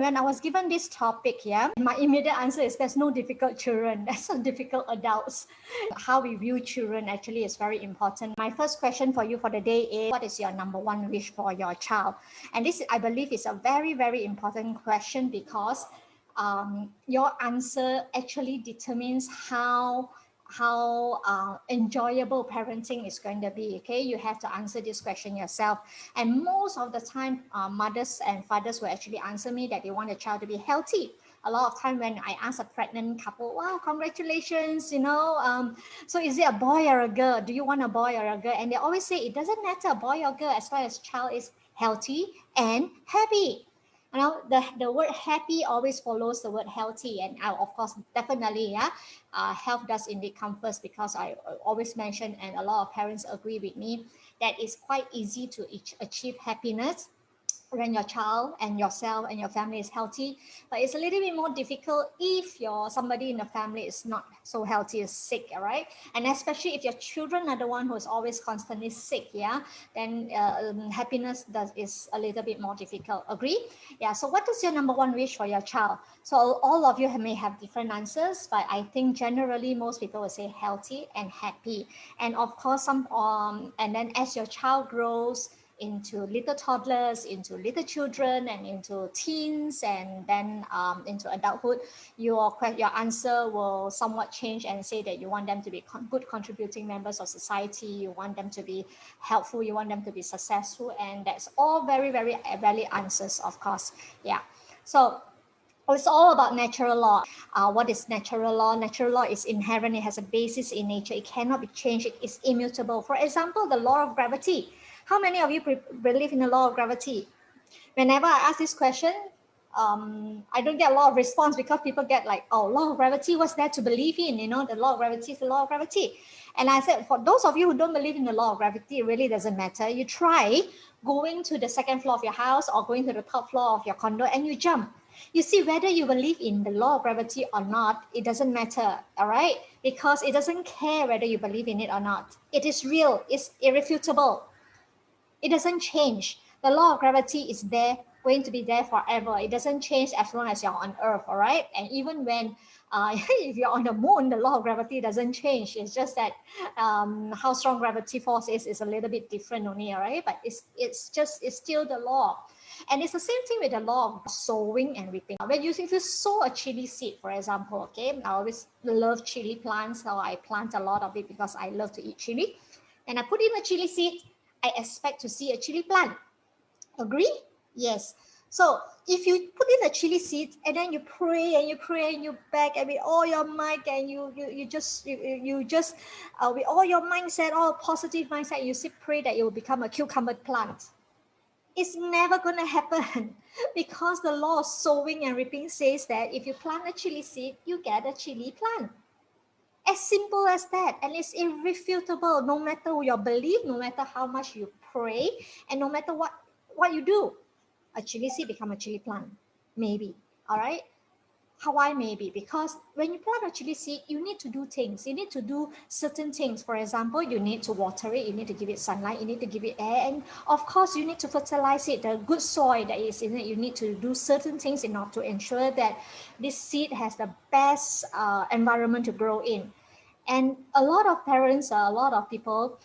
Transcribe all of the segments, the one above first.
when I was given this topic, my immediate answer is there's no difficult children, there's no difficult adults. How we view children actually is very important. My first question for you for the day is, what is your number one wish for your child? And this, I believe, is a very, very important question, because your answer actually determines how enjoyable parenting is going to be. Okay, you have to answer this question yourself. And most of the time, mothers and fathers will actually answer me that they want a child to be healthy. A lot of time when I ask a pregnant couple, wow, congratulations, so is it a boy or a girl? Do you want a boy or a girl? And they always say it doesn't matter, boy or girl, as long as child is healthy and happy. The word happy always follows the word healthy, and of course, definitely, health does indeed come first, because I always mention, and a lot of parents agree with me, that it's quite easy to achieve happiness when your child and yourself and your family is healthy. But it's a little bit more difficult if somebody in the family is not so healthy, is sick, all right? And especially if your children are the one who is always constantly sick, then happiness is a little bit more difficult. Agree? So what is your number one wish for your child? So all of you may have different answers, but I think generally most people will say healthy and happy. And of course, and then as your child grows into little toddlers, into little children, and into teens, and then into adulthood, your answer will somewhat change and say that you want them to be good contributing members of society, you want them to be helpful, you want them to be successful, and that's all very, very valid answers, of course. So it's all about natural law. What is natural law? Natural law is inherent. It has a basis in nature. It cannot be changed. It is immutable. For example, the law of gravity. How many of you believe in the law of gravity? Whenever I ask this question, I don't get a lot of response, because people get like, oh, law of gravity, what's there to believe in? The law of gravity is the law of gravity. And I said, for those of you who don't believe in the law of gravity, it really doesn't matter. You try going to the second floor of your house or going to the top floor of your condo and you jump. You see, whether you believe in the law of gravity or not, it doesn't matter, all right? Because it doesn't care whether you believe in it or not. It is real, it's irrefutable. It doesn't change. The law of gravity is there, going to be there forever. It doesn't change as long as you're on Earth, all right? And even when, if you're on the moon, the law of gravity doesn't change. It's just that how strong gravity force is a little bit different only, all right? But it's still the law. And it's the same thing with the law of sowing and reaping. If you sow a chili seed, for example, okay, I always love chili plants, so I plant a lot of it because I love to eat chili. And I put in a chili seed, I expect to see a chili plant. Agree? Yes. So if you put in a chili seed and then you pray and you pray and you beg and with all your might, and you just with all your mindset, all positive mindset, you pray that it will become a cucumber plant. It's never going to happen, because the law of sowing and reaping says that if you plant a chili seed, you get a chili plant. As simple as that. And it's irrefutable, no matter your belief, no matter how much you pray, and no matter what you do. A chili seed become a chili plant. Maybe. All right? Why maybe? Because when you plant a chili seed, you need to do things. You need to do certain things. For example, you need to water it. You need to give it sunlight. You need to give it air. And of course, you need to fertilize it. The good soil that is in it, you need to do certain things in order to ensure that this seed has the best environment to grow in. And a lot of parents, a lot of people,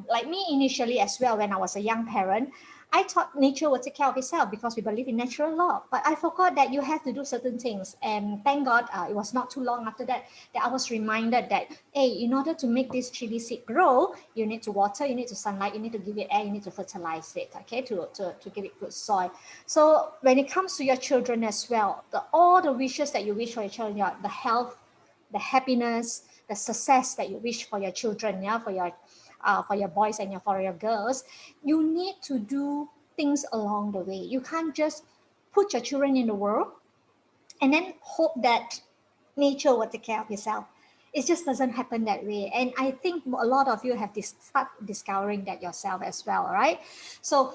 like me initially as well, when I was a young parent, I thought nature would take care of itself because we believe in natural law. But I forgot that you have to do certain things. And thank God, it was not too long after that I was reminded that, hey, in order to make this chili seed grow, you need to water, you need to sunlight, you need to give it air, you need to fertilize it, okay, to give it good soil. So when it comes to your children as well, all the wishes that you wish for your children, the health, the happiness, the success that you wish for your children, for your boys and for your girls, you need to do things along the way. You can't just put your children in the world and then hope that nature will take care of itself. It just doesn't happen that way. And I think a lot of you have start discovering that yourself as well, right? So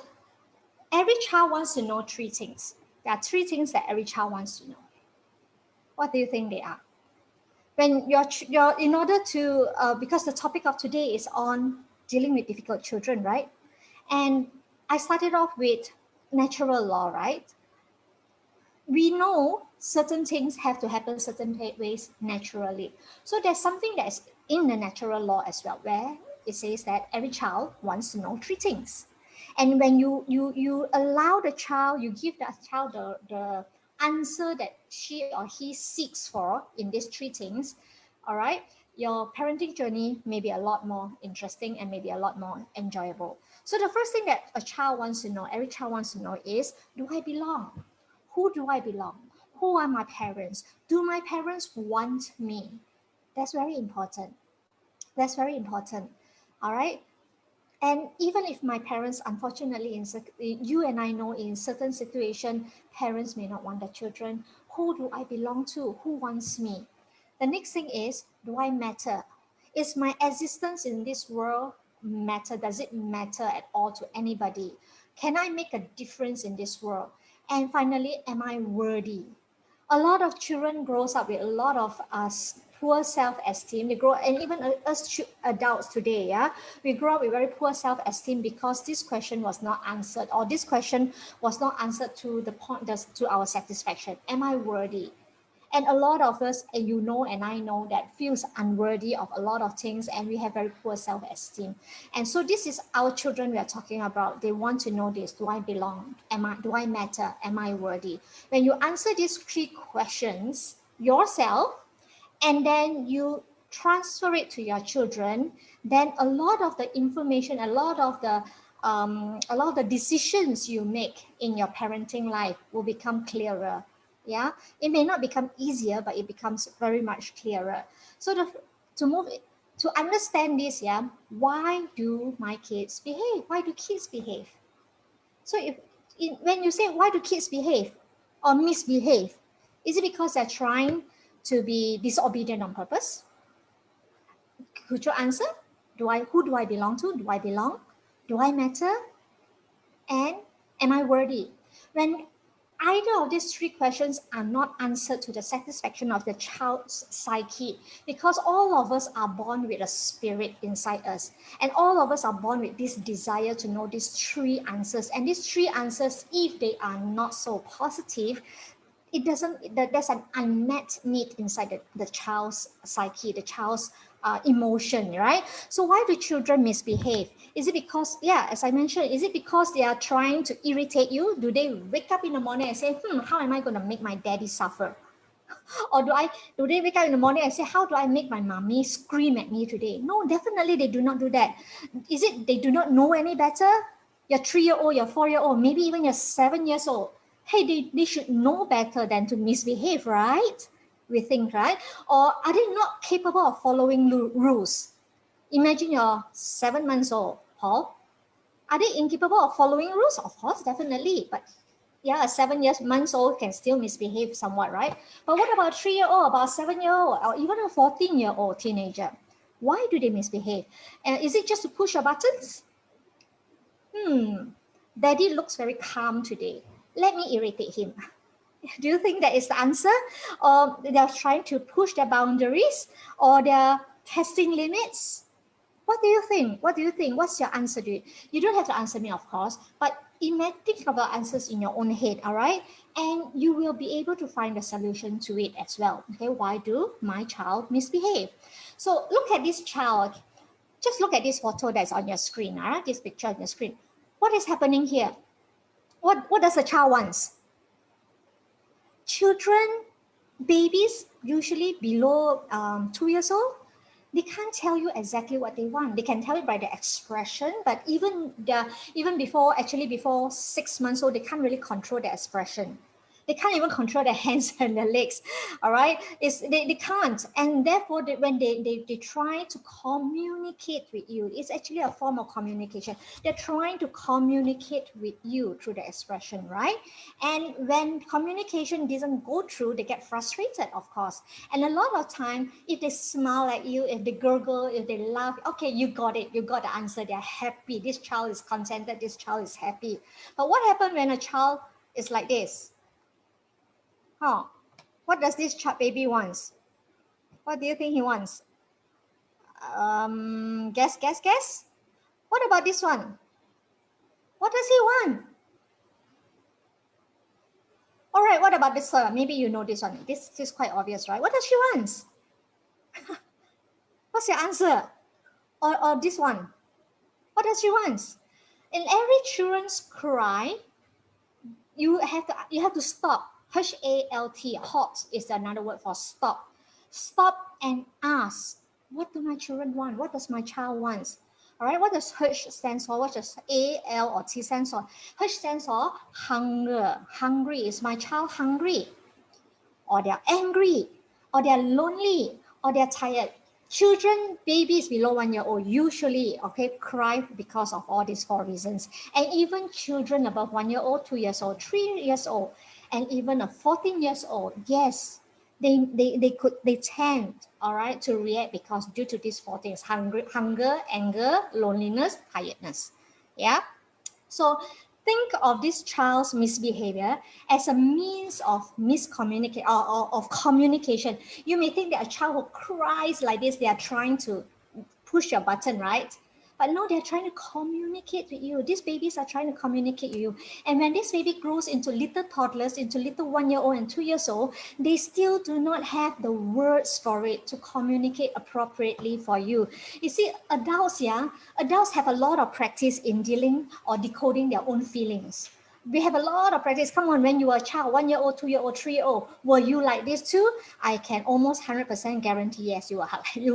every child wants to know three things. There are three things that every child wants to know. What do you think they are? When you're in order to, because the topic of today is on dealing with difficult children, right? And I started off with natural law, right? we know certain things have to happen certain ways naturally. So there's something that's in the natural law as well, where it says that every child wants to know three things. And when you allow the child, you give the child the answer that she or he seeks for in these three things, all right, your parenting journey may be a lot more interesting and maybe a lot more enjoyable. So the first thing that a child wants to know, every child wants to know is, do I belong? Who do I belong? Who are my parents? Do my parents want me? That's very important. That's very important. All right. And even if my parents, unfortunately, you and I know in certain situation, parents may not want their children. Who do I belong to? Who wants me? The next thing is, do I matter? Is my existence in this world matter? Does it matter at all to anybody? Can I make a difference in this world? And finally, am I worthy? A lot of children grows up with a lot of poor self-esteem. They grow, and even us adults today, yeah, we grow up with very poor self-esteem because this question was not answered, or this question was not answered to the point, to our satisfaction. Am I worthy? And a lot of us, and you know, and I know, that feels unworthy of a lot of things, and we have very poor self-esteem. And so this is our children we are talking about. They want to know this: do I belong? Do I matter? Am I worthy? When you answer these three questions yourself, and then you transfer it to your children, then a lot of the information, a lot of the decisions you make in your parenting life will become clearer. Yeah, it may not become easier, but it becomes very much clearer. So to move to understand this, yeah, why do my kids behave? Why do kids behave? So when you say, why do kids behave or misbehave, is it because they're trying to be disobedient on purpose? Could you answer? Who do I belong to? Do I belong? Do I matter? And am I worthy? When either of these three questions are not answered to the satisfaction of the child's psyche, because all of us are born with a spirit inside us, and all of us are born with this desire to know these three answers. And these three answers, if they are not so positive, it doesn't, there's an unmet need inside the child's psyche, the child's emotion, right? So why do children misbehave? Is it because, yeah, as I mentioned, is it because they are trying to irritate you? Do they wake up in the morning and say, how am I going to make my daddy suffer? Or do they wake up in the morning and say, how do I make my mommy scream at me today? No, definitely they do not do that. Is it they do not know any better? You're 3-year-old, you're 4-year-old, maybe even you're 7 years old. Hey, they should know better than to misbehave, right? We think, right? Or are they not capable of following rules? Imagine you're 7 months old, Paul. Are they incapable of following rules? Of course, definitely. But yeah, a 7 months old can still misbehave somewhat, right? But what about a 3-year-old, about a 7-year-old, or even a 14-year-old teenager? Why do they misbehave? And is it just to push your buttons? Daddy looks very calm today. Let me irritate him. Do you think that is the answer? Or they're trying to push their boundaries, or they're testing limits? What do you think? What do you think? What's your answer to it? You don't have to answer me, of course, but think about answers in your own head, all right? And you will be able to find a solution to it as well. Okay, why do my child misbehave? So look at this child. Just look at this photo that's on your screen, all right? This picture on your screen. What is happening here? What does the child wants? Children, babies, usually below 2 years old, they can't tell you exactly what they want. They can tell it by the expression, but even before 6 months old, they can't really control their expression. They can't even control their hands and their legs. All right, they can't, and therefore when they try to communicate with you, it's actually a form of communication. They're trying to communicate with you through the expression, right? And when communication doesn't go through, they get frustrated, of course. And a lot of time, if they smile at you, if they gurgle, if they laugh, okay, you got it, you got the answer. They're happy. This child is contented. This child is happy. But what happens when a child is like this? What does this baby wants? What do you think he wants? Guess. What about this one? What does he want? All right, what about this one? Maybe you know this one. This is quite obvious, right? What does she want? What's your answer? Or this one? What does she want? In every children's cry, you have to stop. HALT, halt is another word for stop. Stop and ask, what do my children want? What does my child want? All right, what does H stand for? What does A, L, or T stand for? H stands for hunger. Hungry. Is my child hungry? Or they're angry? Or they're lonely? Or they're tired? Children, babies below 1 year old usually, cry because of all these 4 reasons. And even children above 1 year old, 2 years old, 3 years old, and even a 14 years old, yes, they tend, all right, to react because due to these 4 things: hunger, anger, loneliness, tiredness. Yeah. So think of this child's misbehavior as a means of miscommunicate or of communication. You may think that a child who cries like this, they are trying to push your button, right? But no, they're trying to communicate with you. These babies are trying to communicate with you. And when this baby grows into little toddlers, into little 1 year old and 2 years old, they still do not have the words for it to communicate appropriately for you. You see, adults have a lot of practice in dealing or decoding their own feelings. We have a lot of practice. Come on, when you were a child, 1 year old, 2 year old, 3 year old, were you like this too? I can almost 100% guarantee yes, you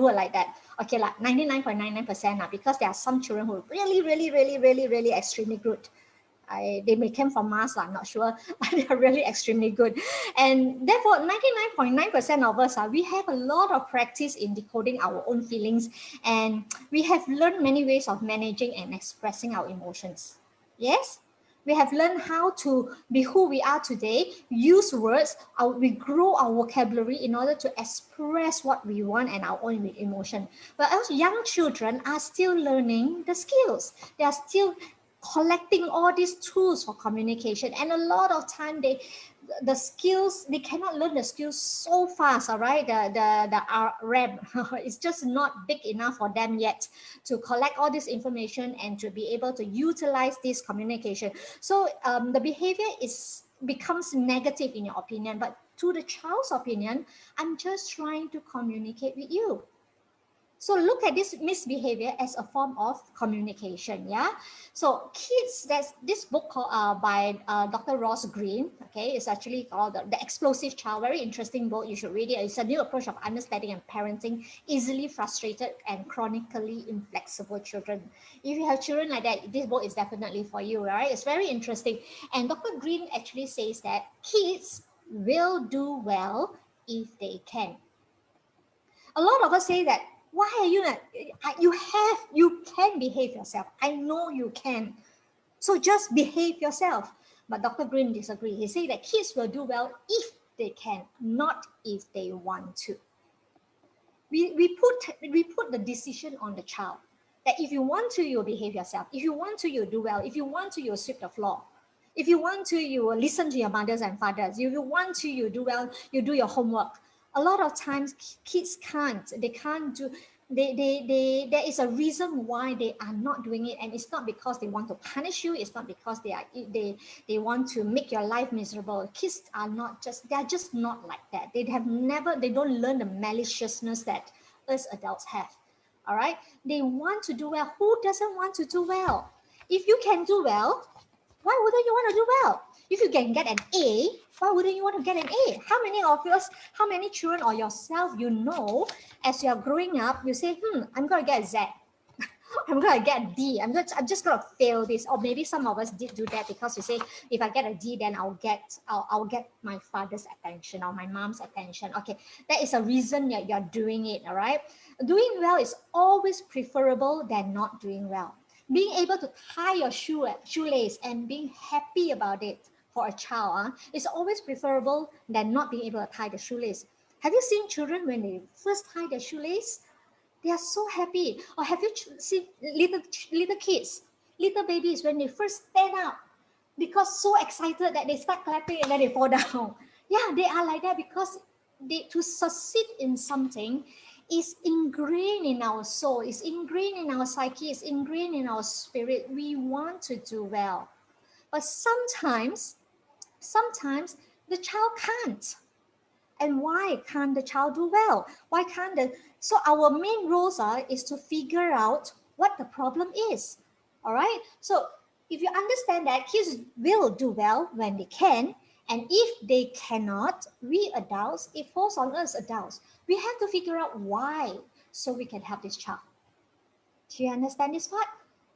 were like that. Okay, like 99.99%, because there are some children who are really extremely good. They may come from Mars, I'm not sure, but they're really extremely good. And therefore, 99.9% of us, we have a lot of practice in decoding our own feelings, and we have learned many ways of managing and expressing our emotions. Yes? We have learned how to be who we are today, use words, we grow our vocabulary in order to express what we want and our own emotion. But as young children are still learning the skills. They are still collecting all these tools for communication, and a lot of time the skills, they cannot learn the skills so fast. All right, the RAM is just not big enough for them yet to collect all this information and to be able to utilize this communication. So the behavior becomes negative in your opinion, but to the child's opinion, I'm just trying to communicate with you. So look at this misbehavior as a form of communication. Yeah. So kids, that's this book called by Dr. Ross Green. Okay, it's actually called the Explosive Child. Very interesting book. You should read it. It's a new approach of understanding and parenting easily frustrated and chronically inflexible children. If you have children like that, this book is definitely for you. Right? It's very interesting. And Dr. Green actually says that kids will do well if they can. A lot of us say that, why are you not, you can behave yourself. I know you can. So just behave yourself. But Dr. Green disagrees. He says that kids will do well if they can, not if they want to. We put the decision on the child. That if you want to, you behave yourself. If you want to, you do well. If you want to, you sweep the floor. If you want to, you will listen to your mothers and fathers. If you want to, you do well, you do your homework. A lot of times kids can't. They can't do. There is a reason why they are not doing it, and it's not because they want to punish you. It's not because they want to make your life miserable. Kids are not just, they're just not like that. They don't learn the maliciousness that us adults have. All right, they want to do well. Who doesn't want to do well? If you can do well, why wouldn't you want to do well? If you can get an A, why wouldn't you want to get an A? How many children or yourself, as you're growing up, you say, I'm going to get a Z. I'm going to get a D. I'm just going to fail this. Or maybe some of us did do that because you say, if I get a D, then I'll get my father's attention or my mom's attention. Okay, that is a reason that you're doing it, all right? Doing well is always preferable than not doing well. Being able to tie your shoelace and being happy about it for a child is always preferable than not being able to tie the shoelace. Have you seen children when they first tie their shoelace? They are so happy. Or have you seen little kids, little babies, when they first stand up because so excited that they start clapping and then they fall down? Yeah, they are like that because to succeed in something is ingrained in our soul, is ingrained in our psyche, is ingrained in our spirit. We want to do well. But sometimes the child can't. And why can't the child do well? Why can't the... So our main roles is to figure out what the problem is. All right. So if you understand that, kids will do well when they can, and if they cannot, we adults, it falls on us adults. We have to figure out why, so we can help this child. Do you understand this part?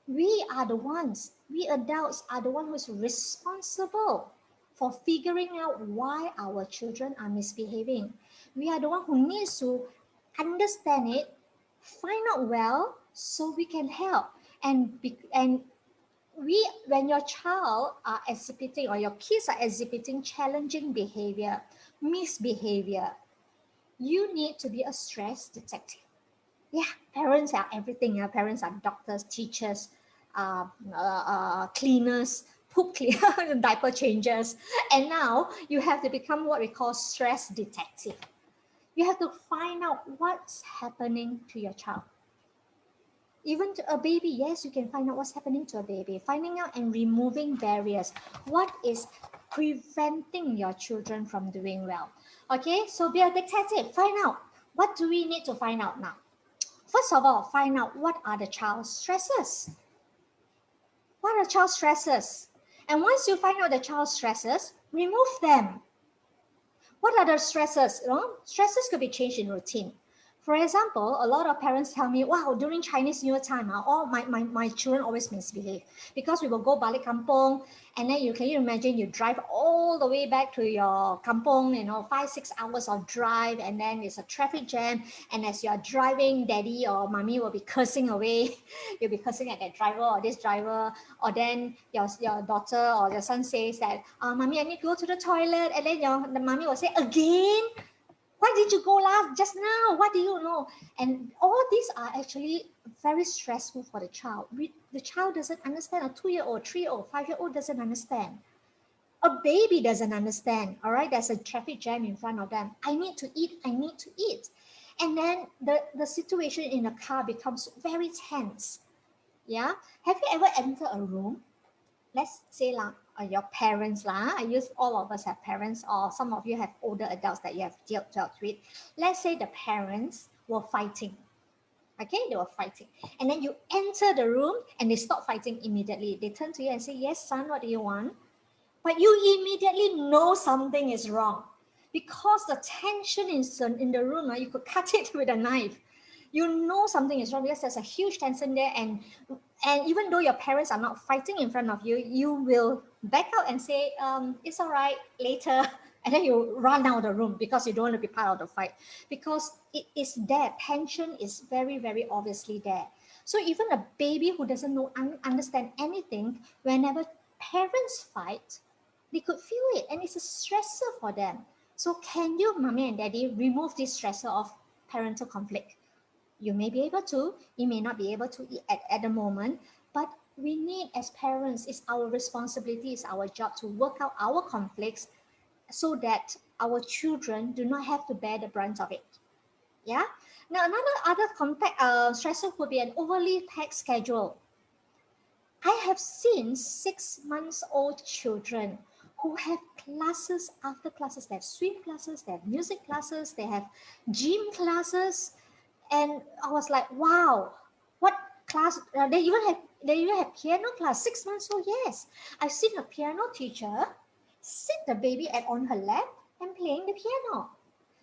We are the ones, we adults are the one who is responsible for figuring out why our children are misbehaving. We are the one who needs to understand it, find out well, so we can help. And when your child are exhibiting, or your kids are exhibiting challenging behavior, misbehavior, you need to be a stress detective. Yeah, parents are everything. Parents are doctors, teachers, cleaners, poop cleaner, diaper changers. And now you have to become what we call stress detective. You have to find out what's happening to your child. Even to a baby, yes, you can find out what's happening to a baby. Finding out and removing barriers. What is preventing your children from doing well? Okay, so be a detective. Find out. What do we need to find out now? First of all, find out what are the child's stresses. What are child's stresses? And once you find out the child's stresses, remove them. What are the stresses? Stresses could be changed in routine. For example, a lot of parents tell me, wow, during Chinese New Year time, all my children always misbehave, because we will go balik kampung, and then you imagine you drive all the way back to your kampung, 5-6 hours of drive, and then it's a traffic jam, and as you're driving, daddy or mommy will be cursing away. You'll be cursing at that driver or this driver, or then your daughter or your son says that, mommy, I need to go to the toilet, and then the mommy will say, again? Why did you go just now? What do you know? And all these are actually very stressful for the child. The child doesn't understand. A 2-year-old, 3-year-old, 5-year-old doesn't understand. A baby doesn't understand. All right, there's a traffic jam in front of them. I need to eat. I need to eat. And then the situation in the car becomes very tense. Yeah. Have you ever entered a room? Let's say your parents I use all of us have parents, or some of you have older adults that you have dealt with. Let's say the parents were fighting. Okay, they were fighting. And then you enter the room and they stop fighting immediately. They turn to you and say, yes, son, what do you want? But you immediately know something is wrong, because the tension is in the room. You could cut it with a knife. You know something is wrong because there's a huge tension there, and even though your parents are not fighting in front of you, you will back out and say, it's all right, later. And then you run out of the room because you don't want to be part of the fight, because it is there. Tension is very, very obviously there. So even a baby who doesn't know, understand anything, whenever parents fight, they could feel it, and it's a stressor for them. So can you, mommy and daddy, remove this stressor of parental conflict? You may be able to, you may not be able to at the moment, but we need, as parents, it's our responsibility, it's our job to work out our conflicts so that our children do not have to bear the brunt of it. Yeah. Now, other stressor would be an overly packed schedule. I have seen 6-month-old children who have classes after classes. They have swim classes, they have music classes, they have gym classes. And I was like, wow, what class? They even have piano class. 6 months old, yes. I've seen a piano teacher sit the baby on her lap and playing the piano.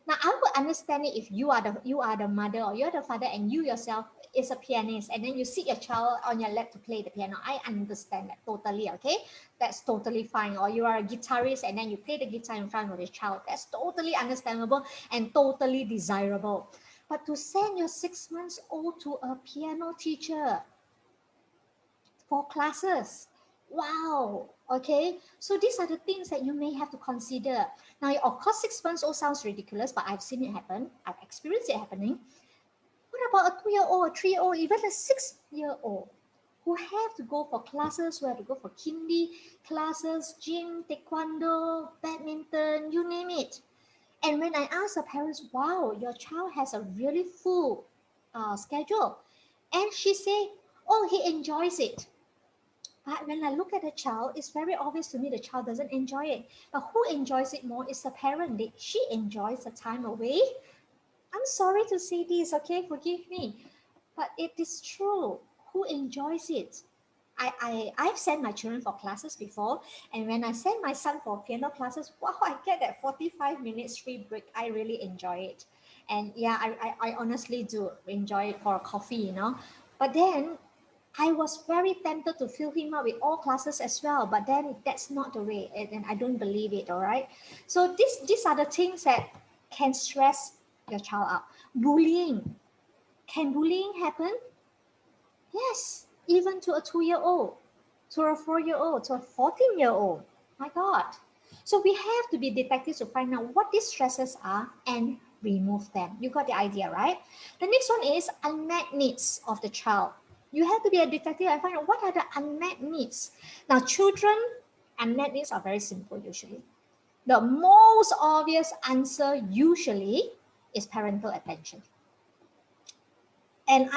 Now I would understand it if you are the mother or you're the father and you yourself is a pianist, and then you sit your child on your lap to play the piano. I understand that totally. Okay, that's totally fine. Or you are a guitarist and then you play the guitar in front of your child. That's totally understandable and totally desirable. But to send your 6-month-old to a piano teacher for classes, wow. Okay, so these are the things that you may have to consider. Now, of course, 6 months old sounds ridiculous, but I've seen it happen. I've experienced it happening. What about a 2-year-old, a 3-year-old, even a 6-year-old who have to go for classes, who have to go for kindy classes, gym, taekwondo, badminton, you name it. And when I ask the parents, wow, your child has a really full schedule. And she say, oh, he enjoys it. But when I look at the child, it's very obvious to me the child doesn't enjoy it. But who enjoys it more is the parent. She enjoys the time away. I'm sorry to say this, okay? Forgive me. But it is true. Who enjoys it? I've sent my children for classes before, and when I send my son for piano classes, wow, I get that 45 minutes free break. I really enjoy it. And yeah, I honestly do enjoy it for a coffee. But then I was very tempted to fill him up with all classes as well, but then that's not the way, and I don't believe it, all right? So these are the things that can stress your child out. Bullying. Can bullying happen? Yes, even to a 2-year-old, to a 4-year-old, to a 14-year-old. My God. So we have to be detectives to find out what these stresses are and remove them. You got the idea, right? The next one is unmet needs of the child. You have to be a detective and find out what are the unmet needs. Now, children, unmet needs are very simple usually. The most obvious answer usually is parental attention. And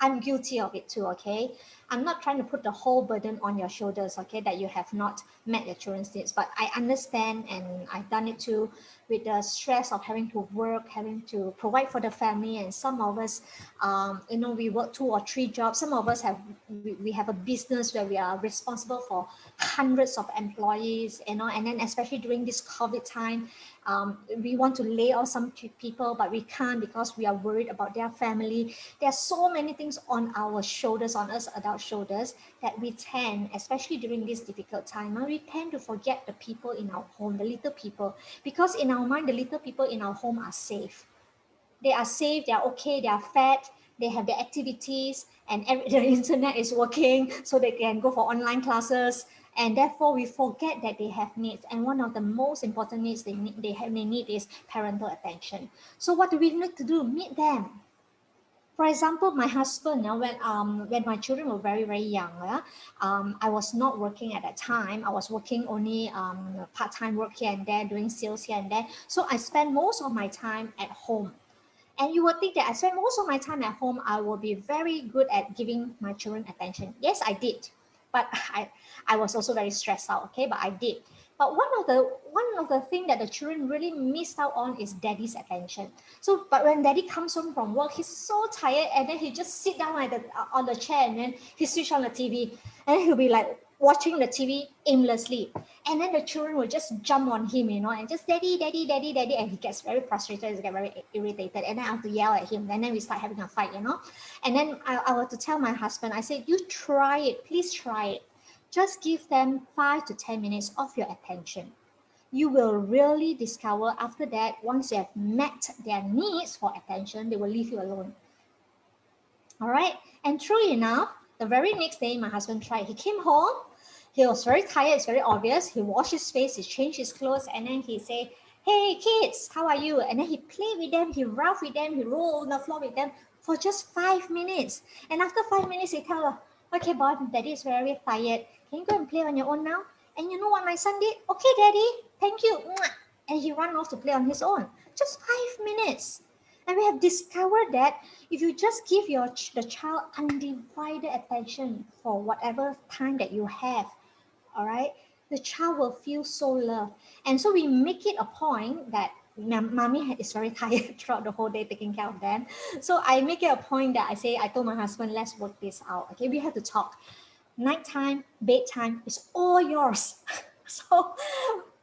I'm guilty of it too, okay? I'm not trying to put the whole burden on your shoulders, okay, that you have not met your children's needs, but I understand, and I've done it too, with the stress of having to work, having to provide for the family, and some of us, we work 2 or 3 jobs. Some of us we have a business where we are responsible for hundreds of employees, and then especially during this COVID time, we want to lay off some people, but we can't because we are worried about their family. There are so many things on our shoulders, on us adult shoulders, that we tend, especially during this difficult time, we tend to forget the people in our home, the little people, because in our mind, the little people in our home are safe. They are safe, they are okay, they are fed, they have the activities, and the internet is working, so they can go for online classes. And therefore, we forget that they have needs. And one of the most important needs they need is parental attention. So what do we need to do? Meet them. For example, my husband, when my children were very, very young, I was not working at that time. I was working only part-time work here and there, doing sales here and there. So I spent most of my time at home. And you would think that I spend most of my time at home, I will be very good at giving my children attention. Yes, I did. But I was also very stressed out, okay? But I did. But one of the thing that the children really missed out on is daddy's attention. So, but when daddy comes home from work, he's so tired, and then he just sit down on the chair, and then he switch on the TV, and then he'll be like watching the TV aimlessly. And then the children will just jump on him, and just daddy, daddy, daddy, daddy. And he gets very frustrated, he gets very irritated. And then I have to yell at him. And then we start having a fight. And then I were to tell my husband, I said, you try it, please try it. Just give them 5 to 10 minutes of your attention. You will really discover after that, once you have met their needs for attention, they will leave you alone. All right. And true enough, the very next day, my husband tried. He came home. He was very tired. It's very obvious. He washed his face. He changed his clothes. And then he said, hey, kids, how are you? And then he played with them. He roughed with them. He rolled on the floor with them for just 5 minutes. And after 5 minutes, he tell her, okay, Bob, daddy is very tired. Can you go and play on your own now? And you know what my son did? Okay, daddy, thank you. And he ran off to play on his own. Just 5 minutes. And we have discovered that if you just give the child undivided attention for whatever time that you have, all right, the child will feel so loved. And so we make it a point that mommy is very tired throughout the whole day taking care of them. So I make it a point that I told my husband, let's work this out. Okay, we have to talk. Nighttime, bedtime is all yours. So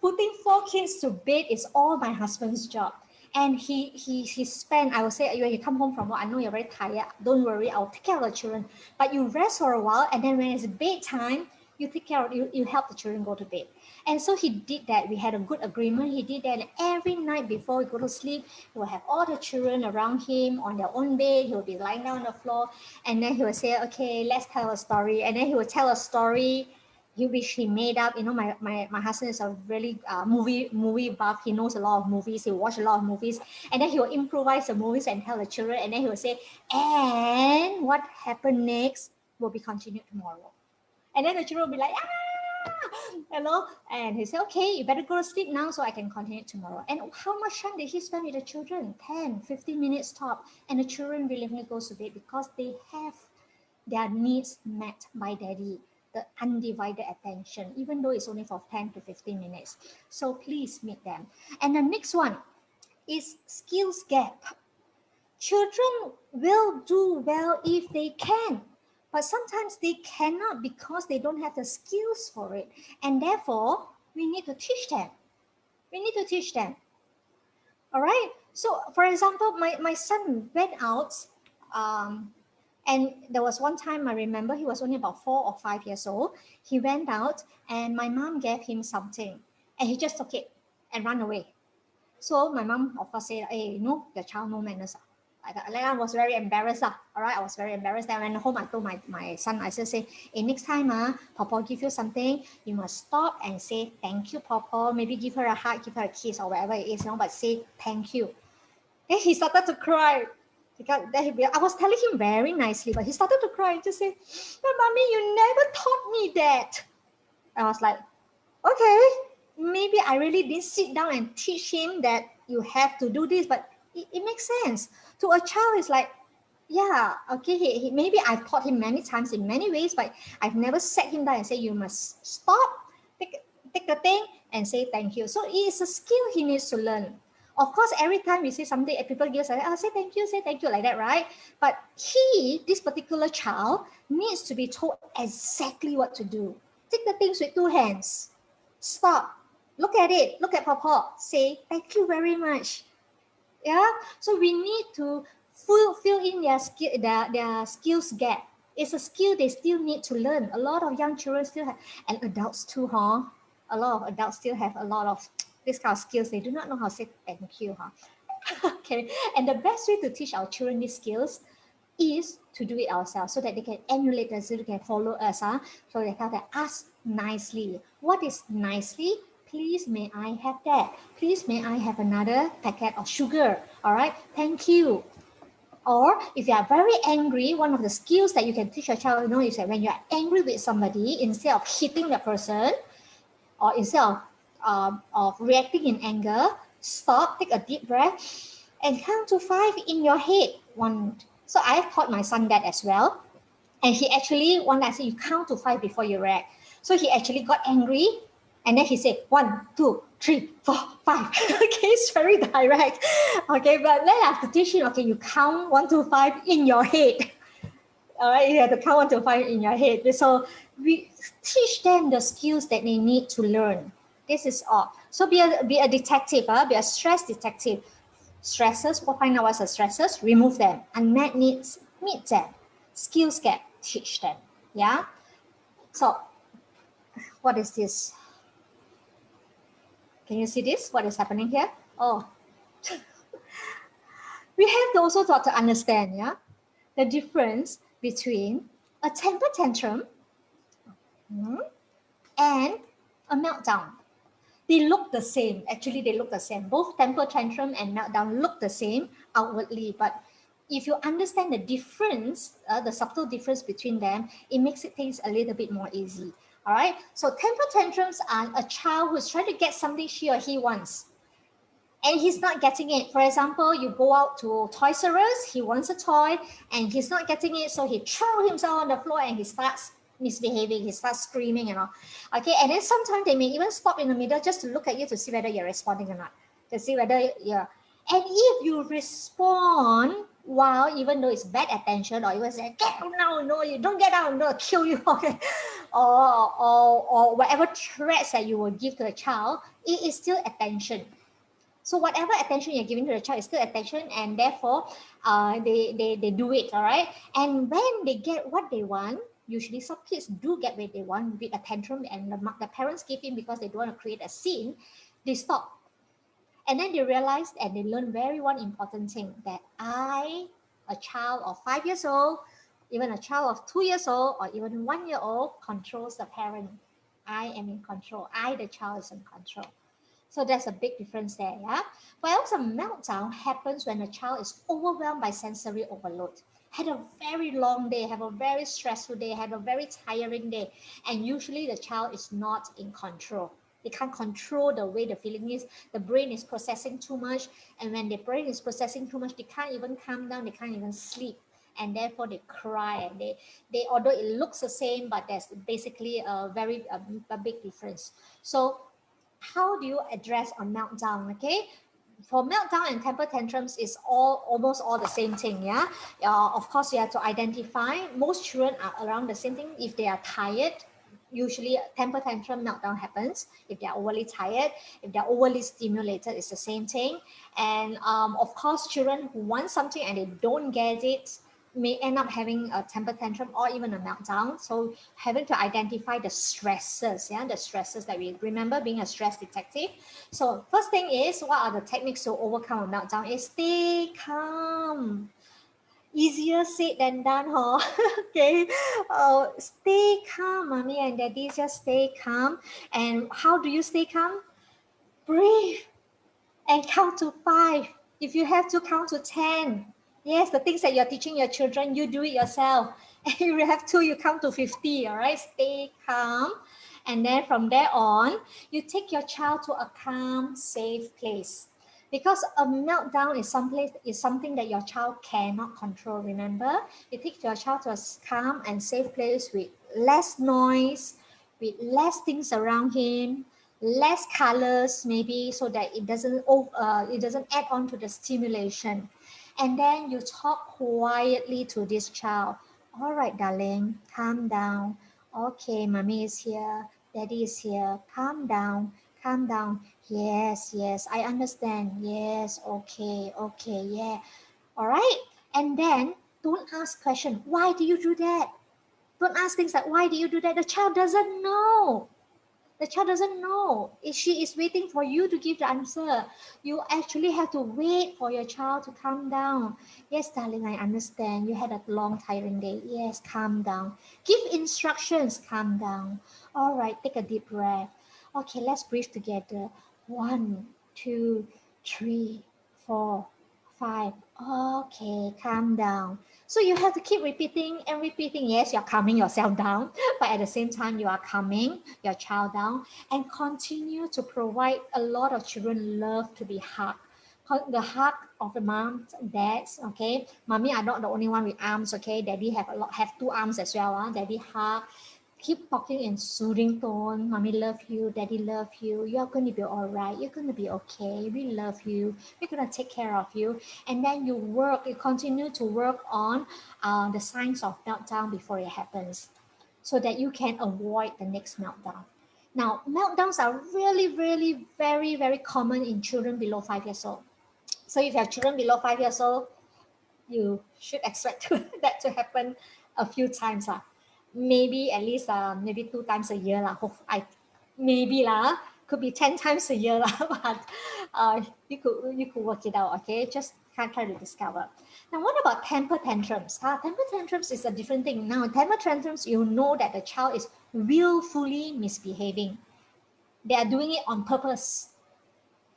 putting 4 kids to bed is all my husband's job. And he spent, I will say, when you come home from work, I know you're very tired. Don't worry, I'll take care of the children. But you rest for a while, and then when it's bedtime, you take care of you help the children go to bed. And so he did that. We had a good agreement. He did that, and every night before we go to sleep, he will have all the children around him on their own bed. He will be lying down on the floor, and then he will say, okay, let's tell a story. And then he will tell a story which he made up. My husband is a really movie buff. He knows a lot of movies. He watch a lot of movies, and then he will improvise the movies and tell the children. And then he will say, and what happened next will be continued tomorrow. And then the children will be like, and he said, okay, you better go to sleep now so I can continue tomorrow. And how much time did he spend with the children? 10, 15 minutes top. And the children willingly goes to bed because they have their needs met by daddy, the undivided attention, even though it's only for 10 to 15 minutes. So please meet them. And the next one is skills gap. Children will do well if they can, but sometimes they cannot because they don't have the skills for it. And therefore, we need to teach them. We need to teach them. All right. So, for example, my son went out, and there was one time I remember he was only about 4 or 5 years old. He went out, and my mom gave him something, and he just took it and ran away. So my mom, of course, said, "Hey, the child no manners." I was very embarrassed. All right, I was very embarrassed. Then I went home, I told my son, I just say, "Hey, next time, Papa give you something, you must stop and say thank you, Papa. Maybe give her a hug, give her a kiss, or whatever it is, but say thank you." Then he started to cry. I was telling him very nicely, but he started to cry and just say, "But mommy, you never taught me that." I was like, okay, maybe I really didn't sit down and teach him that you have to do this, but it makes sense. To a child, it's like, yeah, okay, maybe I've taught him many times in many ways, but I've never sat him down and say, you must stop, take the thing and say thank you. So it is a skill he needs to learn. Of course, every time we say something, people give us, say thank you, like that, right? But this particular child, needs to be told exactly what to do. Take the things with 2 hands. Stop. Look at it. Look at Papa. Say thank you very much. Yeah. So we need to fill in their skills gap. It's a skill they still need to learn. A lot of young children still have, and adults too, huh? A lot of adults still have a lot of this kind of skills. They do not know how to say thank you, huh? Okay. And the best way to teach our children these skills is to do it ourselves so that they can emulate us, so they can follow us, so they can ask nicely. What is nicely? Please, may I have that? Please, may I have another packet of sugar? All right, thank you. Or if you are very angry, one of the skills that you can teach your child, is that when you are angry with somebody, instead of hitting the person, or instead of reacting in anger, stop, take a deep breath, and count to 5 in your head. So I have taught my son that as well. And he actually, one day I said, you count to 5 before you react. So he actually got angry. And then he said, 1, 2, 3, 4, 5. Okay, it's very direct. Okay, but then I have to teach him, okay, you count 1 to 5 in your head. All right, you have to count 1 to 5 in your head. So we teach them the skills that they need to learn. This is all. So be a detective, be a stress detective. Stresses, find out what's the stresses, remove them. Unmet needs, meet them. Skills gap, teach them. Yeah. So what is this? Can you see this? What is happening here? Oh, we have to also try to understand, the difference between a temper tantrum and a meltdown. They look the same. Actually, they look the same. Both temper tantrum and meltdown look the same outwardly, but if you understand the difference, the subtle difference between them, it makes it things a little bit more easy. All right. So temper tantrums are a child who's trying to get something she or he wants, and he's not getting it. For example, you go out to Toys R Us, he wants a toy, and he's not getting it, so he throws himself on the floor and he starts misbehaving, he starts screaming and all. Okay, and then sometimes they may even stop in the middle just to look at you to see whether you're responding or not, to see whether you're. And if you respond while, even though it's bad attention, or even say, get out now, no, you don't get out, no, kill you, okay, or whatever threats that you will give to the child, it is still attention. So whatever attention you're giving to the child is still attention, and therefore they do it, all right? And when they get what they want, usually some kids do get what they want with a tantrum, and the parents give in because they don't want to create a scene, they stop. And then they realize and they learn one important thing, that a child of 5 years old, even a child of 2 years old, or even 1 year old, controls the parent. I am in control. The child is in control. So there's a big difference there, yeah? But also meltdown happens when a child is overwhelmed by sensory overload. Had a very long day, have a very stressful day, have a very tiring day. And usually the child is not in control. They can't control the way the feeling is. The brain is processing too much. And when the brain is processing too much, they can't even calm down, they can't even sleep. and therefore they cry, and they although it looks the same, but there's basically a big difference. So how do you address a meltdown? Okay, for meltdown and temper tantrums is almost all the same thing. Yeah, of course you have to identify. Most children are around the same thing. If they are tired, usually temper tantrum meltdown happens. If they're overly tired, if they're overly stimulated, it's the same thing. And of course, children who want something and they don't get it may end up having a temper tantrum or even a meltdown. So having to identify the stresses, the stresses that we remember, being a stress detective. So first thing is, what are the techniques to overcome a meltdown? Is stay calm. Easier said than done, huh? Okay. Stay calm, mommy and daddy. Just stay calm. And how do you stay calm? Breathe and count to 5. If you have to, count to 10. Yes, the things that you're teaching your children, you do it yourself. And if you have to, you count to 50. All right. Stay calm. And then from there on, you take your child to a calm, safe place. Because a meltdown is something that your child cannot control. Remember, you take your child to a calm and safe place with less noise, with less things around him, less colors maybe, so that it doesn't add on to the stimulation. And then you talk quietly to this child. All right, darling, calm down. Okay, mommy is here, daddy is here. Calm down, calm down. Yes, yes, I understand. Yes, okay, okay, yeah. All right. And then don't ask question. Why do you do that? Don't ask things like, why do you do that? The child doesn't know. The child doesn't know. She is waiting for you to give the answer. You actually have to wait for your child to calm down. Yes, darling, I understand. You had a long, tiring day. Yes, calm down. Give instructions. Calm down. All right, take a deep breath. Okay, let's breathe together. 1, 2, 3, 4, 5. Okay, calm down. So you have to keep repeating and repeating. Yes, you're calming yourself down, but at the same time, you are calming your child down, and continue to provide. A lot of children love to be hugged. The hug of the moms, dads, okay. Mommy are not the only one with arms, okay. Daddy have 2 arms as well. Daddy hug. Keep talking in soothing tone. Mommy love you, daddy love you. You're going to be all right. You're going to be okay. We love you. We're going to take care of you. And then you continue to work on the signs of meltdown before it happens, so that you can avoid the next meltdown. Now, meltdowns are really, really very, very common in children below 5 years old. So if you have children below 5 years old, you should expect that to happen a few times. Maybe at least maybe 2 times a year. Maybe could be 10 times a year. But you could work it out, okay? Just can't try to discover. Now, what about temper tantrums? Temper tantrums is a different thing. Now, temper tantrums, you know that the child is willfully misbehaving. They are doing it on purpose.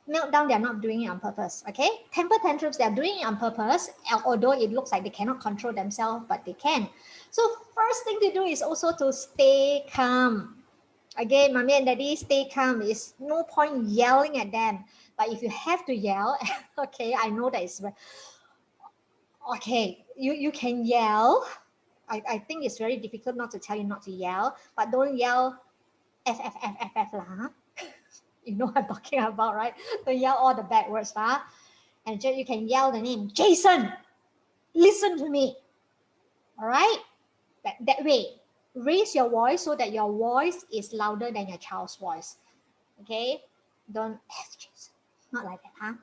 Meltdown, they're not doing it on purpose, okay? Temper tantrums, they're doing it on purpose, although it looks like they cannot control themselves, but they can. So first thing to do is also to stay calm. Again, mommy and daddy, stay calm. It's no point yelling at them. But if you have to yell, okay, I know that it's, okay, you can yell. I think it's very difficult not to tell you not to yell, but don't yell F, F, F, F, F lah. You know what I'm talking about, right? Don't yell all the bad words, and you can yell the name, Jason, listen to me. All right? That way, raise your voice so that your voice is louder than your child's voice. Okay? Don't F Jason. Not like that,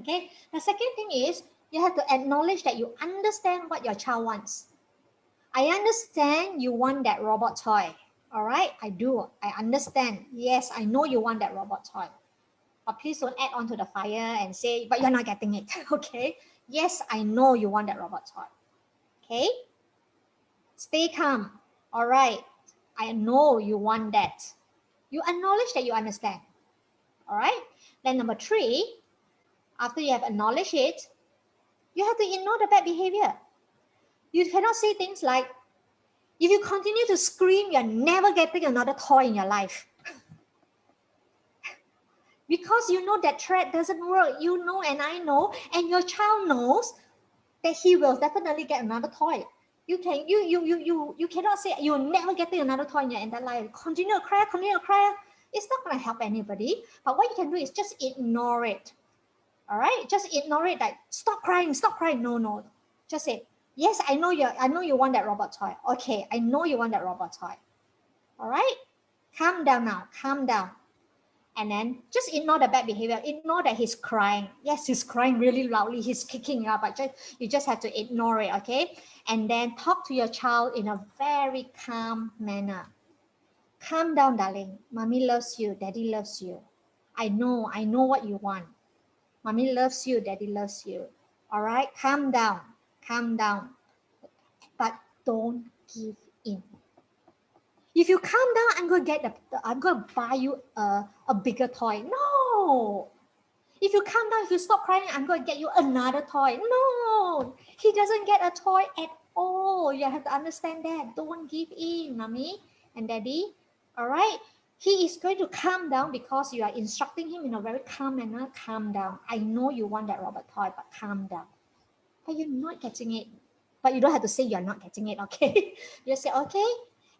Okay? The second thing is, you have to acknowledge that you understand what your child wants. I understand you want that robot toy. All right? I do. I understand. Yes, I know you want that robot toy. But please don't add on to the fire and say, but you're not getting it. Okay? Yes, I know you want that robot toy. Okay? Stay calm. All right. I know you want that. You acknowledge that you understand. All right? Then number 3, after you have acknowledged it, you have to ignore the bad behavior. You cannot say things like, if you continue to scream, you're never getting another toy in your life. Because you know that threat doesn't work. You know, and I know, and your child knows that he will definitely get another toy. You cannot say you'll never getting another toy in your entire life. Continue to cry, continue to cry. It's not going to help anybody. But what you can do is just ignore it. All right, just ignore it. Like stop crying, stop crying. No, just say yes. I know you want that robot toy. Okay, I know you want that robot toy. All right, calm down now, calm down. And then just ignore the bad behavior. Ignore that he's crying. Yes, he's crying really loudly. He's kicking up, but you just have to ignore it, okay? And then talk to your child in a very calm manner. Calm down, darling. Mommy loves you. Daddy loves you. I know what you want. Mommy loves you. Daddy loves you. All right? Calm down. Calm down. But don't give in. If you calm down, I'm going to buy you a bigger toy. No. If you calm down, if you stop crying, I'm going to get you another toy. No. He doesn't get a toy at all. You have to understand that. Don't give in, mommy and daddy. All right? He is going to calm down because you are instructing him in a very calm manner. Calm down. I know you want that robot toy, but calm down. But you're not getting it. But you don't have to say you're not getting it, okay? You say, okay.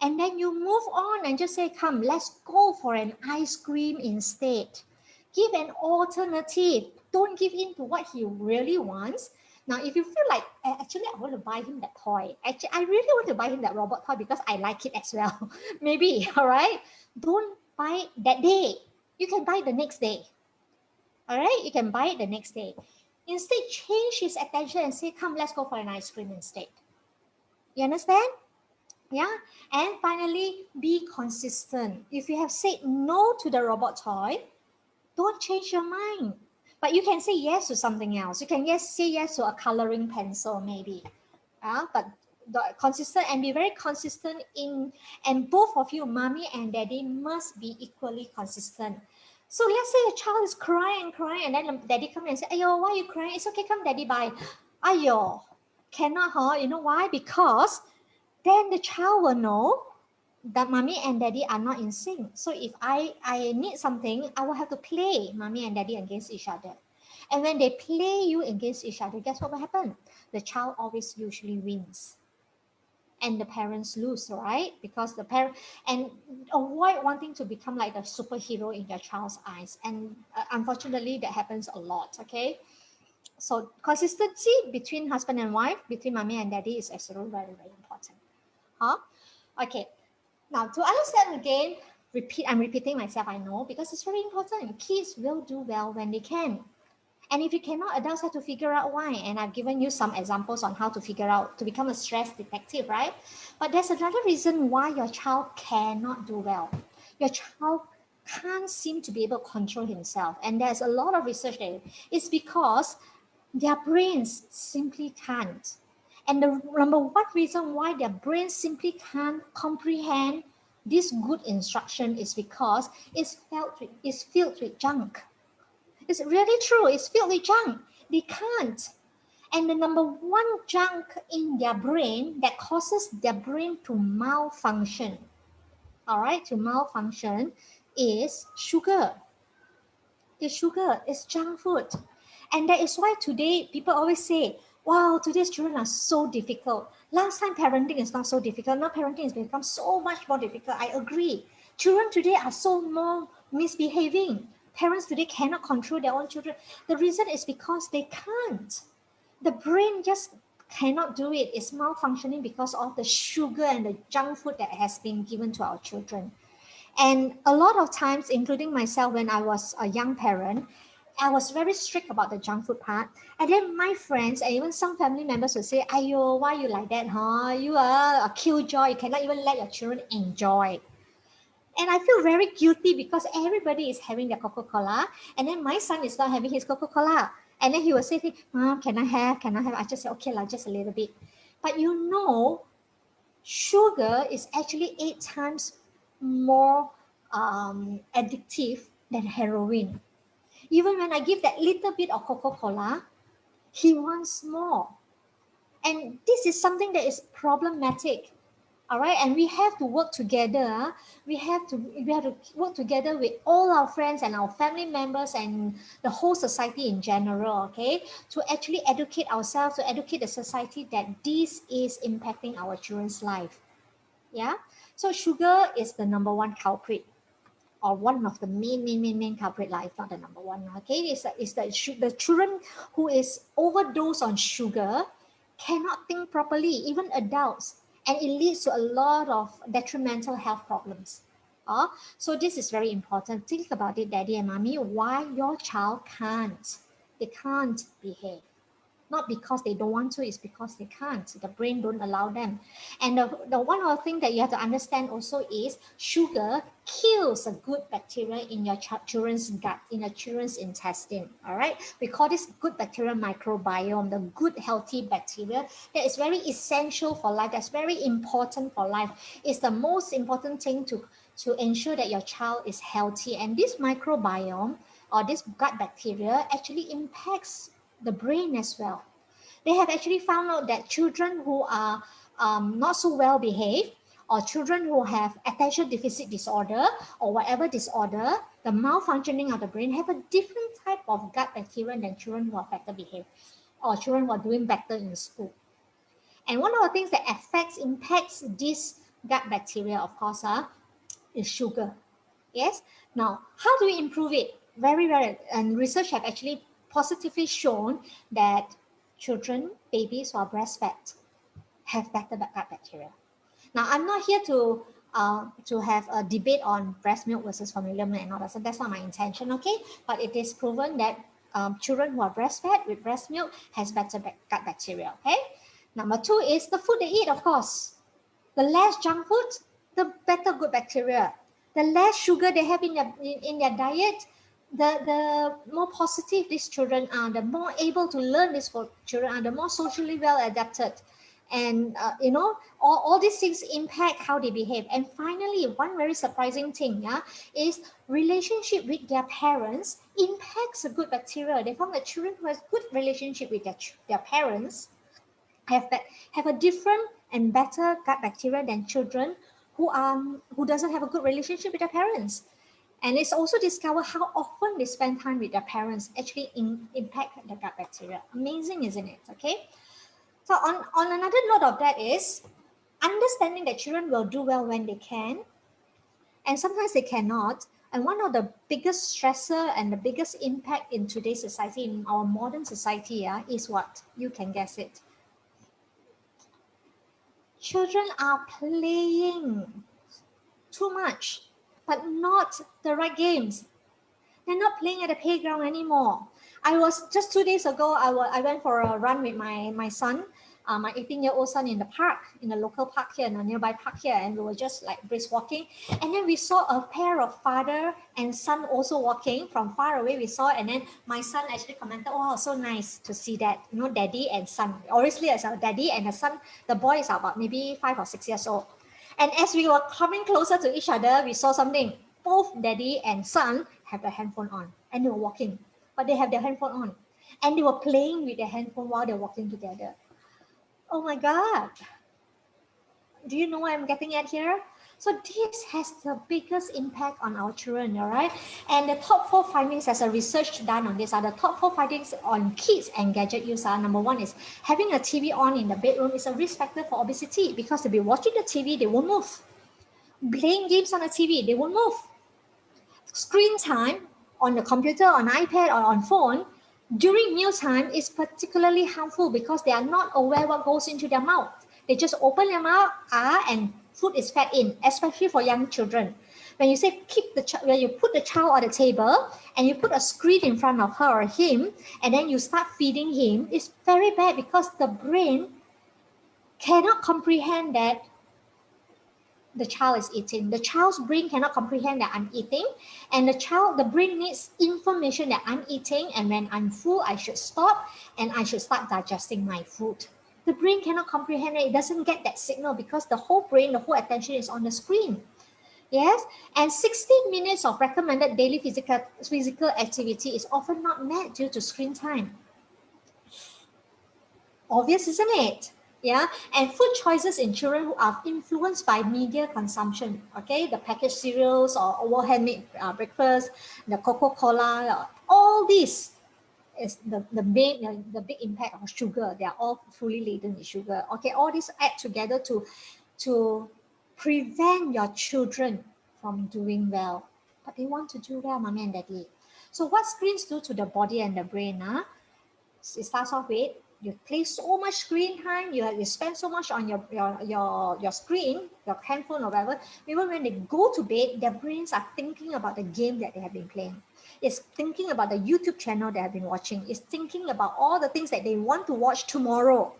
And then you move on and just say, come, let's go for an ice cream instead. Give an alternative. Don't give in to what he really wants. Now, if you feel like, actually, I want to buy him that toy. Actually, I really want to buy him that robot toy because I like it as well. Maybe, all right? Don't buy it that day. You can buy it the next day. All right? You can buy it the next day. Instead, change his attention and say, come, let's go for an ice cream instead. You understand? Yeah. And finally, be consistent. If you have said no to the robot toy, don't change your mind. But you can say yes to something else. You can say yes to a coloring pencil, maybe. But consistent and be very consistent and both of you, mommy and daddy, must be equally consistent. So let's say a child is crying, and then daddy comes and say, ayo, why are you crying? It's okay, come daddy, bye. Ayo, cannot, huh? You know why? Because then the child will know that mommy and daddy are not in sync. So if I need something, I will have to play mommy and daddy against each other. And when they play you against each other, guess what will happen? The child always usually wins. And the parents lose, right? Because the parent, and avoid wanting to become like the superhero in your child's eyes. And unfortunately, that happens a lot, okay? So consistency between husband and wife, between mommy and daddy is absolutely very, very important. Okay. Now, to understand again, I'm repeating myself, I know, because it's very important. Kids will do well when they can. And if you cannot, adults have to figure out why. And I've given you some examples on how to figure out, to become a stress detective, right? But there's another reason why your child cannot do well. Your child can't seem to be able to control himself. And there's a lot of research there. It's because their brains simply can't. And the number one reason why their brains simply can't comprehend this good instruction is because it's filled with junk. It's really true. It's filled with junk. They can't. And the number one junk in their brain that causes their brain to malfunction, all right, to malfunction, is sugar. It's sugar. It's junk food. And that is why today people always say, wow, today's children are so difficult. Last time parenting is not so difficult. Now parenting has become so much more difficult. I agree. Children today are so more misbehaving. Parents today cannot control their own children. The reason is because they can't. The brain just cannot do it. It's malfunctioning because of the sugar and the junk food that has been given to our children. And a lot of times, including myself when I was a young parent, I was very strict about the junk food part. And then my friends and even some family members would say, ayo, why you like that, huh? You are a killjoy. You cannot even let your children enjoy. And I feel very guilty because everybody is having their Coca-Cola. And then my son is not having his Coca-Cola. And then he will say, Mom, can I have? I just say, okay, just a little bit. But you know, sugar is actually 8 times more addictive than heroin. Even when I give that little bit of Coca-Cola, he wants more. And this is something that is problematic. All right, and we have to work together. We have to work together with all our friends and our family members and the whole society in general, okay, to actually educate ourselves, to educate the society that this is impacting our children's life. Yeah, so sugar is the number one culprit, or one of the main culprit, like if not the number one. Okay, the children who is overdose on sugar cannot think properly, even adults, and it leads to a lot of detrimental health problems. So this is very important. Think about it, daddy and mommy, why your child they can't behave. Not because they don't want to, it's because they can't. The brain don't allow them. And the one other thing that you have to understand also is sugar kills a good bacteria in your children's gut, in your children's intestine. All right. We call this good bacteria microbiome, the good healthy bacteria that is very essential for life, that's very important for life. It's the most important thing to ensure that your child is healthy. And this microbiome or this gut bacteria actually impacts the brain as well. They have actually found out that children who are not so well behaved, or children who have attention deficit disorder or whatever disorder, the malfunctioning of the brain, have a different type of gut bacteria than children who are better behaved or children who are doing better in school. And one of the things that impacts this gut bacteria, of course, is sugar. Yes. Now, how do we improve it? And research have actually positively shown that children, babies who are breastfed have better gut bacteria. Now, I'm not here to have a debate on breast milk versus formula milk and all that. So that's not my intention, okay? But it is proven that children who are breastfed with breast milk has better gut bacteria, okay? Number two is the food they eat, of course. The less junk food, the better good bacteria. The less sugar they have in their diet, the more positive these children are, the more able to learn these children are, the more socially well adapted. And, all these things impact how they behave. And finally, one very surprising thing, is relationship with their parents impacts a good bacteria. They found that children who has good relationship with their parents have a different and better gut bacteria than children who doesn't have a good relationship with their parents. And it's also discovered how often they spend time with their parents actually impact the gut bacteria. Amazing, isn't it? Okay. So on another note of that is understanding that children will do well when they can, and sometimes they cannot. And one of the biggest stressor and the biggest impact in today's society, in our modern society, is what? You can guess it. Children are playing too much, but not the right games. They're not playing at the playground anymore. I was just 2 days ago, I went for a run with my son, my 18-year-old son, in the park, in the local park here, in a nearby park here, and we were just like brisk walking. And then we saw a pair of father and son also walking from far away. We saw, and then my son actually commented, "Oh, so nice to see that, daddy and son." Obviously, as a daddy and a son, the boy is about maybe 5 or 6 years old. And as we were coming closer to each other, we saw something. Both daddy and son have their handphone on, and they were walking, but they have their handphone on, and they were playing with their handphone while they're walking together. Oh my God. Do you know what I'm getting at here? So this has the biggest impact on our children, all right? And the top 4 findings, as a research done on this, are the top 4 findings on kids and gadget use. Number 1 is having a TV on in the bedroom is a risk factor for obesity, because they'll be watching the TV, they won't move. Playing games on the TV, they won't move. Screen time on the computer, on iPad, or on phone during mealtime is particularly harmful because they are not aware what goes into their mouth. They just open their mouth, and food is fed in, especially for young children. When you say when you put the child on the table and you put a screen in front of her or him, and then you start feeding him, it's very bad because the brain cannot comprehend that the child is eating. The child's brain cannot comprehend that I'm eating, and the brain needs information that I'm eating, and when I'm full, I should stop and I should start digesting my food. The brain cannot comprehend it. It doesn't get that signal because the whole brain, the whole attention is on the screen. Yes, and 60 minutes of recommended daily physical activity is often not met due to screen time. Obvious, isn't it? Yeah, and food choices in children who are influenced by media consumption. Okay, the packaged cereals or overhead made breakfast, the Coca-Cola, all these is the big impact of sugar. They are all fully laden with sugar. Okay, all these add together to prevent your children from doing well. But they want to do well, mommy and daddy. So what screens do to the body and the brain? It starts off with you play so much screen time, you spend so much on your screen, your handphone or whatever. Even when they go to bed, their brains are thinking about the game that they have been playing. It's thinking about the YouTube channel they have been watching. It's thinking about all the things that they want to watch tomorrow.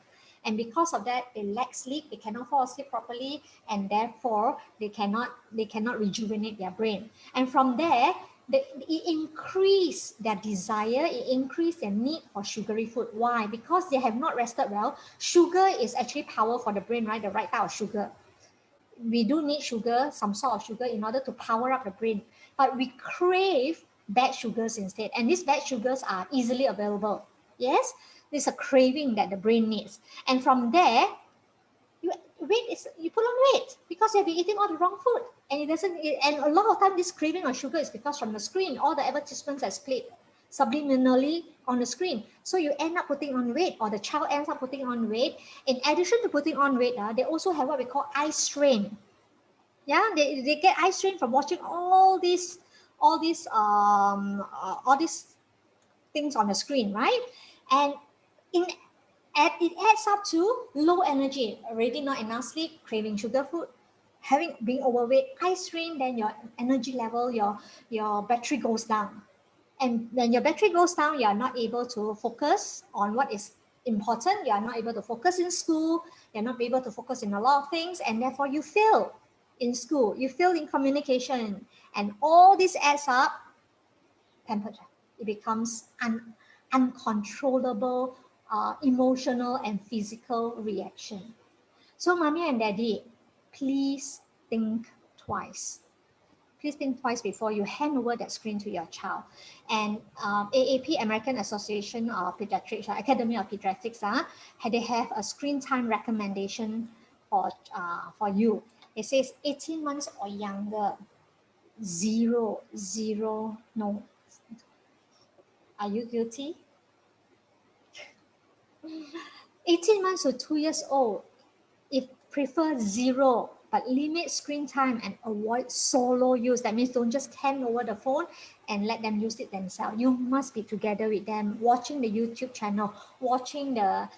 And because of that, they lack sleep, they cannot fall asleep properly, and therefore they cannot rejuvenate their brain. And from there, it increase their desire, it increase their need for sugary food. Why? Because they have not rested well. Sugar is actually power for the brain, right? The right type of sugar. We do need sugar, some sort of sugar, in order to power up the brain. But we crave bad sugars instead. And these bad sugars are easily available. Yes? There's a craving that the brain needs. And from there, you put on weight because you have been eating all the wrong food. And and a lot of time this craving of sugar is because from the screen, all the advertisements are played subliminally on the screen. So you end up putting on weight, or the child ends up putting on weight. In addition to putting on weight, they also have what we call eye strain. Yeah, they get eye strain from watching all these things on the screen, right? And in it adds up to low energy, already not enough sleep, craving sugar food, being overweight, eye strain, then your energy level, your battery goes down. And when your battery goes down, you are not able to focus on what is important. You are not able to focus in school. You're not able to focus in a lot of things, and therefore you fail in school. You fail in communication, and all this adds up. Temperature. It becomes uncontrollable emotional and physical reaction. So, mommy and daddy, please think twice. Please think twice before you hand over that screen to your child. And AAP, American Association of Pediatrics, Academy of Pediatrics, they have a screen time recommendation for you. It says 18 months or younger, zero, no. Are you guilty? 18 months to 2 years old, if prefer zero, but limit screen time and avoid solo use. That means don't just hand over the phone and let them use it themselves. You must be together with them, watching the YouTube channel, watching the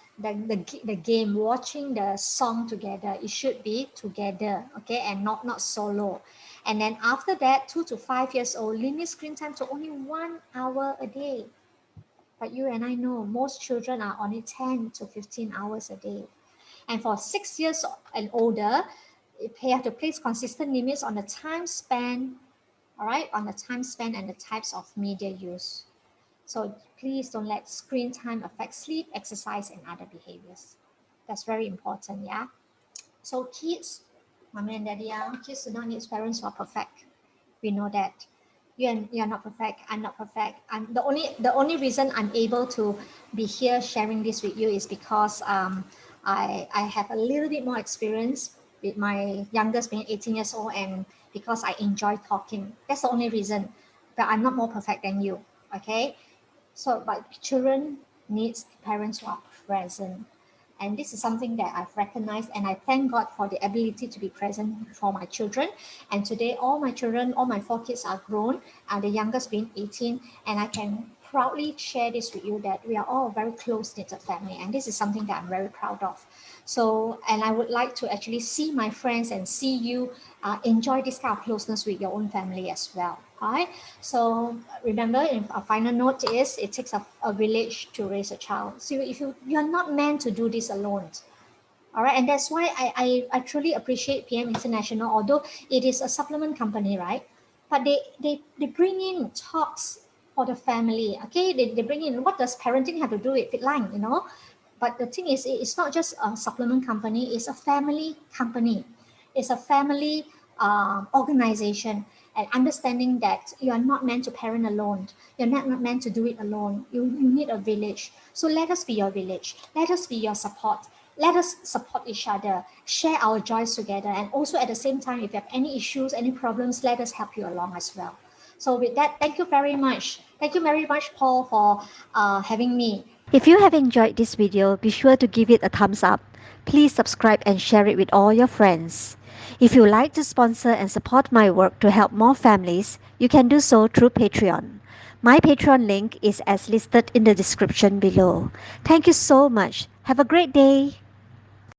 game, watching the song together. It should be together, okay, and not solo. And then after that, 2 to 5 years old, limit screen time to only 1 hour a day. But you and I know most children are only 10 to 15 hours a day. And for 6 years and older, you have to place consistent limits on the time span, all right, on the time span and the types of media use. So please don't let screen time affect sleep, exercise, and other behaviors. That's very important, yeah? So kids, mommy and daddy, kids do not need parents who are perfect. We know that. You're not perfect. I'm not perfect. I'm the only reason I'm able to be here sharing this with you is because I have a little bit more experience with my youngest being 18 years old, and because I enjoy talking. That's the only reason. But I'm not more perfect than you. Okay. So, but children needs parents who are present. And this is something that I've recognized, and I thank God for the ability to be present for my children. And today, all my children, all my 4 kids are grown, and the youngest being 18. And I can proudly share this with you that we are all a very close-knit family. And this is something that I'm very proud of. So, and I would like to actually see my friends and see you enjoy this kind of closeness with your own family as well. All right. So remember, a final note is it takes a village to raise a child. So if you're not meant to do this alone. All right. And that's why I truly appreciate PM International, although it is a supplement company, right? But they bring in talks for the family. Okay. They bring in, what does parenting have to do with Fitline, But the thing is, it's not just a supplement company, it's a family company. It's a family organization, and understanding that you are not meant to parent alone. You're not meant to do it alone. You need a village. So let us be your village. Let us be your support. let us support each other, share our joys together, and also at the same time, if you have any issues, any problems, let us help you along as well. So with that, thank you very much. Thank you very much, Paul, for having me. If you have enjoyed this video, be sure to give it a thumbs up. Please subscribe and share it with all your friends. If you would like to sponsor and support my work to help more families, you can do so through Patreon. My Patreon link is as listed in the description below. Thank you so much. Have a great day.